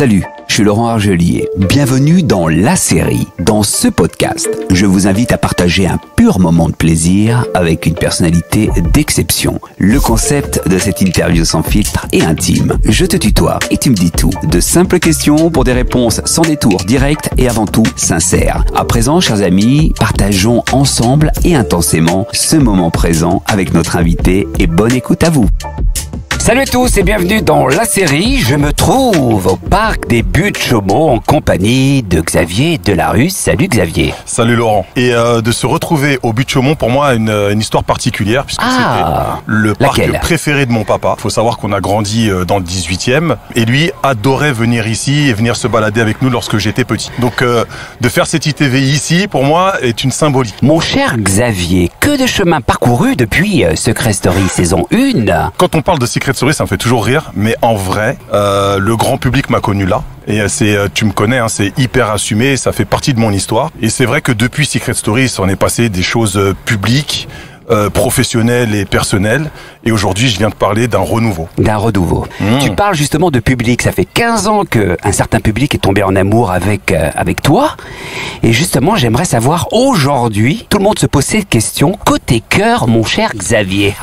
Salut, je suis Laurent Argelier. Bienvenue dans La Série. Dans ce podcast, je vous invite à partager un pur moment de plaisir avec une personnalité d'exception. Le concept de cette interview sans filtre est intime. Je te tutoie et tu me dis tout. De simples questions pour des réponses sans détour, directes et avant tout sincères. À présent, chers amis, partageons ensemble et intensément ce moment présent avec notre invité et bonne écoute à vous. Salut à tous et bienvenue dans La Série. Je me trouve au parc des Buttes Chaumont en compagnie de Xavier Delarus. Salut Xavier. Salut Laurent. Et de se retrouver au Buttes Chaumont, pour moi, une histoire particulière puisque c'était le parc préféré de mon papa. Il faut savoir qu'on a grandi dans le 18e et lui adorait venir ici et venir se balader avec nous lorsque j'étais petit. Donc de faire cette ITV ici, pour moi, est une symbolique. Mon cher Xavier, que de chemin parcouru depuis Secret Story saison 1. Quand on parle de Secret Story, ça me fait toujours rire, mais en vrai, le grand public m'a connu là. Et tu me connais, hein, c'est hyper assumé, ça fait partie de mon histoire. Et c'est vrai que depuis Secret Story, ça en est passé des choses publiques, professionnelles et personnelles. Et aujourd'hui, je viens de parler d'un renouveau. D'un renouveau. Tu parles justement de public. Ça fait 15 ans qu'un certain public est tombé en amour avec toi. Et justement, j'aimerais savoir aujourd'hui, tout le monde se pose cette question. Côté cœur, mon cher Xavier,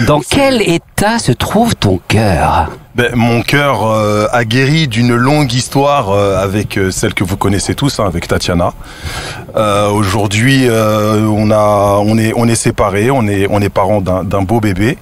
dans quel état se trouve ton cœur ? Mon cœur a guéri d'une longue histoire avec celle que vous connaissez tous, hein, avec Tatiana. Aujourd'hui, on est séparés, on est parents d'un beau bébé.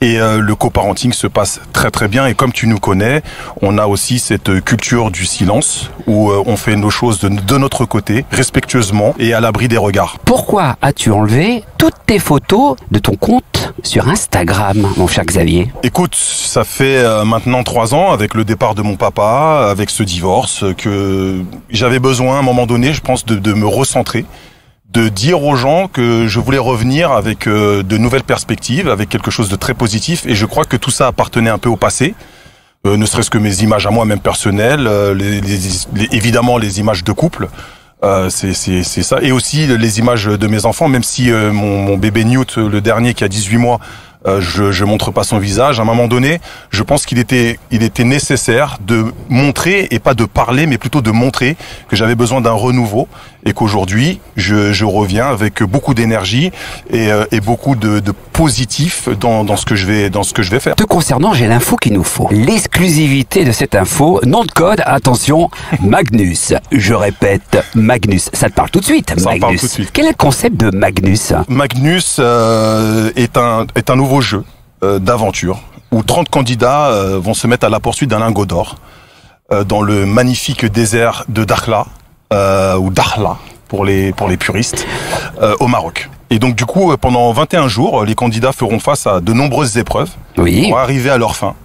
Et le coparenting se passe très très bien. Et comme tu nous connais, on a aussi cette culture du silence où on fait nos choses de notre côté, respectueusement et à l'abri des regards. Pourquoi as-tu enlevé toutes tes photos de ton compte sur Instagram, mon cher Xavier ? Écoute, ça fait maintenant 3 ans avec le départ de mon papa, avec ce divorce, que j'avais besoin à un moment donné, je pense, de me recentrer. De dire aux gens que je voulais revenir avec de nouvelles perspectives, avec quelque chose de très positif. Et je crois que tout ça appartenait un peu au passé, ne serait-ce que mes images à moi, même personnelles, évidemment les images de couple, c'est ça. Et aussi les images de mes enfants, même si mon bébé Newt, le dernier qui a 18 mois, je montre pas son visage. À un moment donné, je pense qu'il était nécessaire de montrer, et pas de parler, mais plutôt de montrer que j'avais besoin d'un renouveau et qu'aujourd'hui, je reviens avec beaucoup d'énergie et beaucoup de positif dans ce que je vais faire. Te concernant, j'ai l'info qu'il nous faut. L'exclusivité de cette info, nom de code, attention, Magnus. Je répète, Magnus. Ça te parle tout de suite, Magnus. Ça me parle tout de suite. Quel est le concept de Magnus ? Magnus est un nouveau jeu d'aventure où 30 candidats vont se mettre à la poursuite d'un lingot d'or dans le magnifique désert de Dakhla, ou Dakhla pour les puristes, au Maroc. Et donc du coup, pendant 21 jours, les candidats feront face à de nombreuses épreuves pour arriver à leur fin.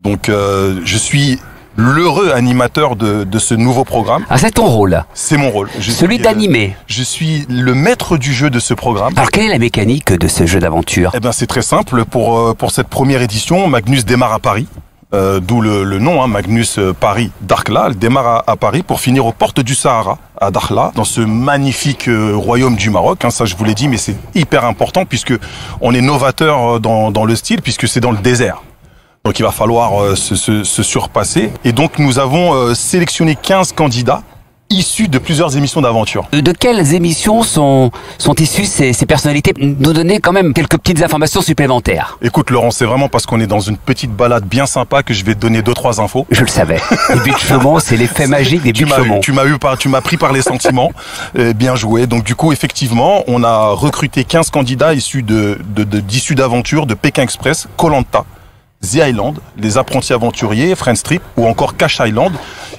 Donc je suis l'heureux animateur de ce nouveau programme. Ah, c'est ton rôle. C'est mon rôle. Celui d'animer. Je suis le maître du jeu de ce programme. Alors, quelle est la mécanique de ce jeu d'aventure ? C'est très simple. Pour cette première édition, Magnus démarre à Paris. D'où le nom, hein, Magnus Paris Dakhla. Elle démarre à Paris pour finir aux portes du Sahara, à Dakhla, dans ce magnifique royaume du Maroc. Hein, ça, je vous l'ai dit, mais c'est hyper important puisque on est novateur dans le style, puisque c'est dans le désert. Donc il va falloir se surpasser. Et donc nous avons sélectionné 15 candidats issus de plusieurs émissions d'aventure. De quelles émissions sont issues ces personnalités ? Nous donner quand même quelques petites informations supplémentaires. Écoute Laurent, c'est vraiment parce qu'on est dans une petite balade bien sympa que je vais te donner 2-3 infos. Je le savais. Les Buttes Chaumont, c'est l'effet magique des Buttes Chaumont. Tu m'as pris par les sentiments. Bien joué. Donc du coup, effectivement, on a recruté 15 candidats issus d'issues d'aventure de Pékin Express, Koh Lanta, The Island, Les Apprentis Aventuriers, Friends Trip ou encore Cash Island.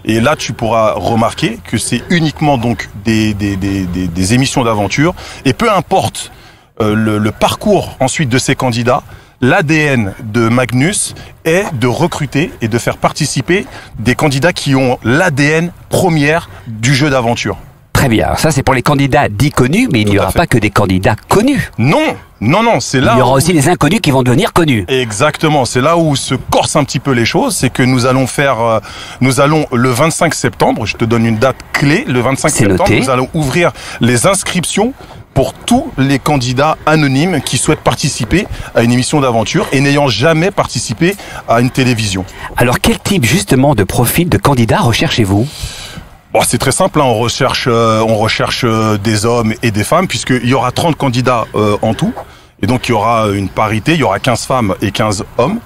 Et là, tu pourras remarquer que c'est uniquement donc des émissions d'aventure. Et peu importe le parcours ensuite de ces candidats, l'ADN de Magnus est de recruter et de faire participer des candidats qui ont l'ADN première du jeu d'aventure. Très bien. Ça, c'est pour les candidats dits connus, mais il n'y aura pas que des candidats connus. Non, c'est là. Il y aura aussi des inconnus qui vont devenir connus. Exactement. C'est là où se corsent un petit peu les choses. C'est que nous allons le 25 septembre, je te donne une date clé, le 25 septembre, nous allons ouvrir les inscriptions pour tous les candidats anonymes qui souhaitent participer à une émission d'aventure et n'ayant jamais participé à une télévision. Alors quel type justement de profil de candidat recherchez-vous ? Bon, c'est très simple, hein. On recherche des hommes et des femmes, puisqu'il y aura 30 candidats en tout. Et donc il y aura une parité, il y aura 15 femmes et 15 hommes.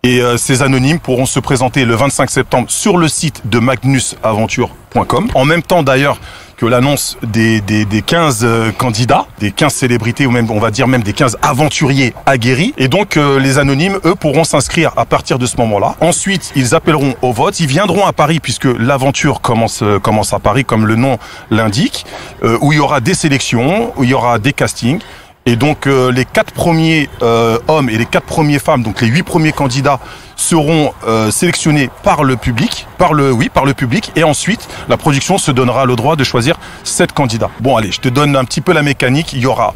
Et ces anonymes pourront se présenter le 25 septembre sur le site de magnusaventure.com. En même temps d'ailleurs que l'annonce des 15 candidats, des 15 célébrités ou même on va dire même des 15 aventuriers aguerris. Et donc les anonymes, eux, pourront s'inscrire à partir de ce moment-là. Ensuite, ils appelleront au vote. Ils viendront à Paris puisque l'aventure commence à Paris comme le nom l'indique, où il y aura des sélections, où il y aura des castings. Et donc les 4 premiers hommes et les 4 premières femmes, donc les 8 premiers candidats seront sélectionnés par le public, par le public, et ensuite la production se donnera le droit de choisir 7 candidats. Bon allez, je te donne un petit peu la mécanique, il y aura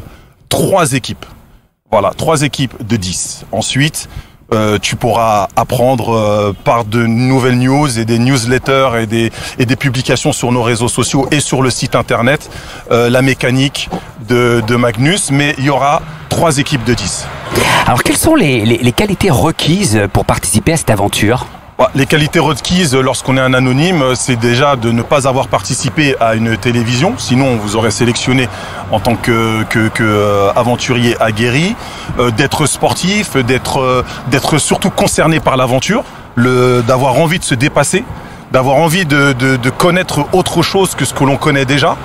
3 équipes. Voilà, 3 équipes de 10. Ensuite, tu pourras apprendre par de nouvelles news et des newsletters et des publications sur nos réseaux sociaux et sur le site internet la mécanique de Magnus, mais il y aura 3 équipes de 10. Alors quelles sont les qualités requises pour participer à cette aventure ? Les qualités requises lorsqu'on est un anonyme, c'est déjà de ne pas avoir participé à une télévision, sinon on vous aurait sélectionné en tant que aventurier aguerri, d'être sportif, d'être surtout concerné par l'aventure, d'avoir envie de se dépasser, d'avoir envie de connaître autre chose que ce que l'on connaît déjà.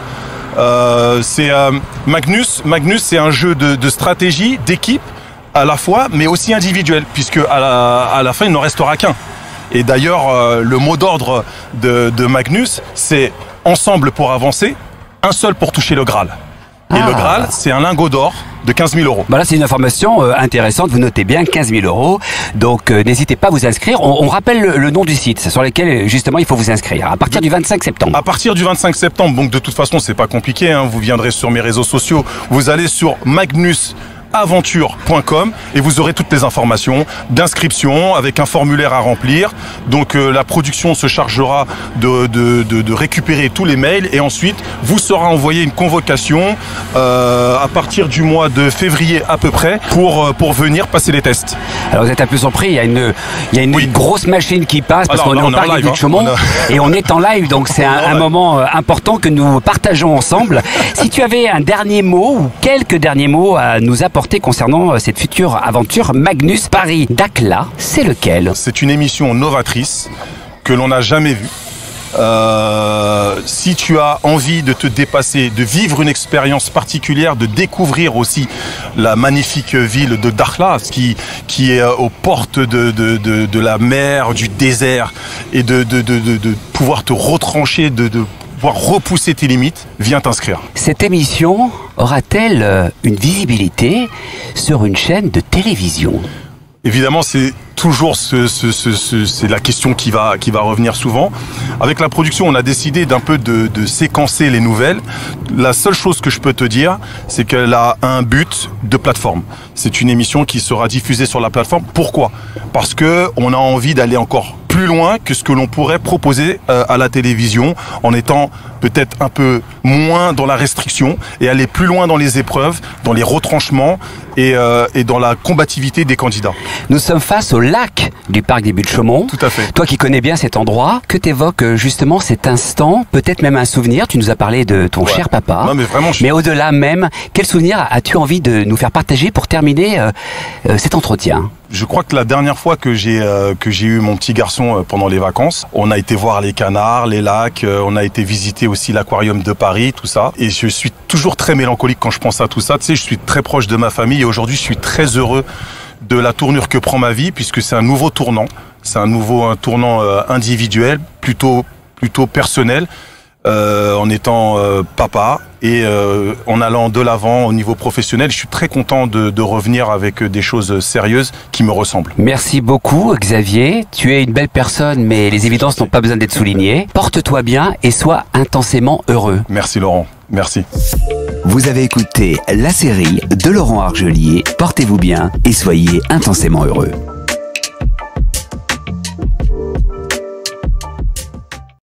Magnus, c'est un jeu de stratégie, d'équipe à la fois, mais aussi individuel, puisque à la fin il n'en restera qu'un. Et d'ailleurs, le mot d'ordre de Magnus, c'est « ensemble pour avancer, un seul pour toucher le Graal ». Et le Graal, c'est un lingot d'or de 15 000 euros. Bah là, c'est une information intéressante. Vous notez bien 15 000 euros. Donc, n'hésitez pas à vous inscrire. On rappelle le nom du site sur lequel, justement, il faut vous inscrire. À partir du 25 septembre. À partir du 25 septembre. Donc, de toute façon, c'est pas compliqué, hein. Vous viendrez sur mes réseaux sociaux. Vous allez sur magnusaventure.com et vous aurez toutes les informations d'inscription avec un formulaire à remplir. Donc la production se chargera de récupérer tous les mails et ensuite vous sera envoyé une convocation à partir du mois de février à peu près pour venir passer les tests. Alors vous êtes un peu surpris, il y a une Oui. grosse machine qui passe parce qu'on est au parc du Chaumont et on est en live, donc c'est un moment important que nous partageons ensemble. Si tu avais un dernier mot ou quelques derniers mots à nous apporter concernant cette future aventure Magnus Paris Dakhla, c'est lequel ? C'est une émission novatrice que l'on n'a jamais vue. Si tu as envie de te dépasser, de vivre une expérience particulière, de découvrir aussi la magnifique ville de Dakhla, qui est aux portes de la mer, du désert, et de pouvoir te retrancher, de pouvoir repousser tes limites, viens t'inscrire. Cette émission aura-t-elle une visibilité sur une chaîne de télévision ? Évidemment, c'est toujours c'est la question qui va revenir souvent. Avec la production, on a décidé d'un peu de séquencer les nouvelles. La seule chose que je peux te dire, c'est qu'elle a un but de plateforme. C'est une émission qui sera diffusée sur la plateforme. Pourquoi ? Parce que on a envie d'aller encore plus loin que ce que l'on pourrait proposer à la télévision, en étant peut-être un peu moins dans la restriction et aller plus loin dans les épreuves, dans les retranchements et dans la combativité des candidats. Nous sommes face au lac du parc des Buttes-Chaumont. Tout à fait. Toi qui connais bien cet endroit, que t'évoque justement cet instant, peut-être même un souvenir. Tu nous as parlé de ton cher papa. Non, mais vraiment. Mais au-delà même, quel souvenir as-tu envie de nous faire partager pour terminer cet entretien ? Je crois que la dernière fois que j'ai eu mon petit garçon pendant les vacances, on a été voir les canards, les lacs, on a été visiter aussi l'aquarium de Paris, tout ça. Et je suis toujours très mélancolique quand je pense à tout ça. Tu sais, je suis très proche de ma famille et aujourd'hui, je suis très heureux de la tournure que prend ma vie puisque c'est un nouveau tournant. C'est un tournant individuel, plutôt personnel. En étant papa et en allant de l'avant au niveau professionnel, je suis très content de revenir avec des choses sérieuses qui me ressemblent. Merci beaucoup Xavier, tu es une belle personne mais les évidences n'ont pas besoin d'être soulignées. Porte-toi bien et sois intensément heureux. Merci Laurent, merci. Vous avez écouté la série de Laurent Argelier, portez-vous bien et soyez intensément heureux.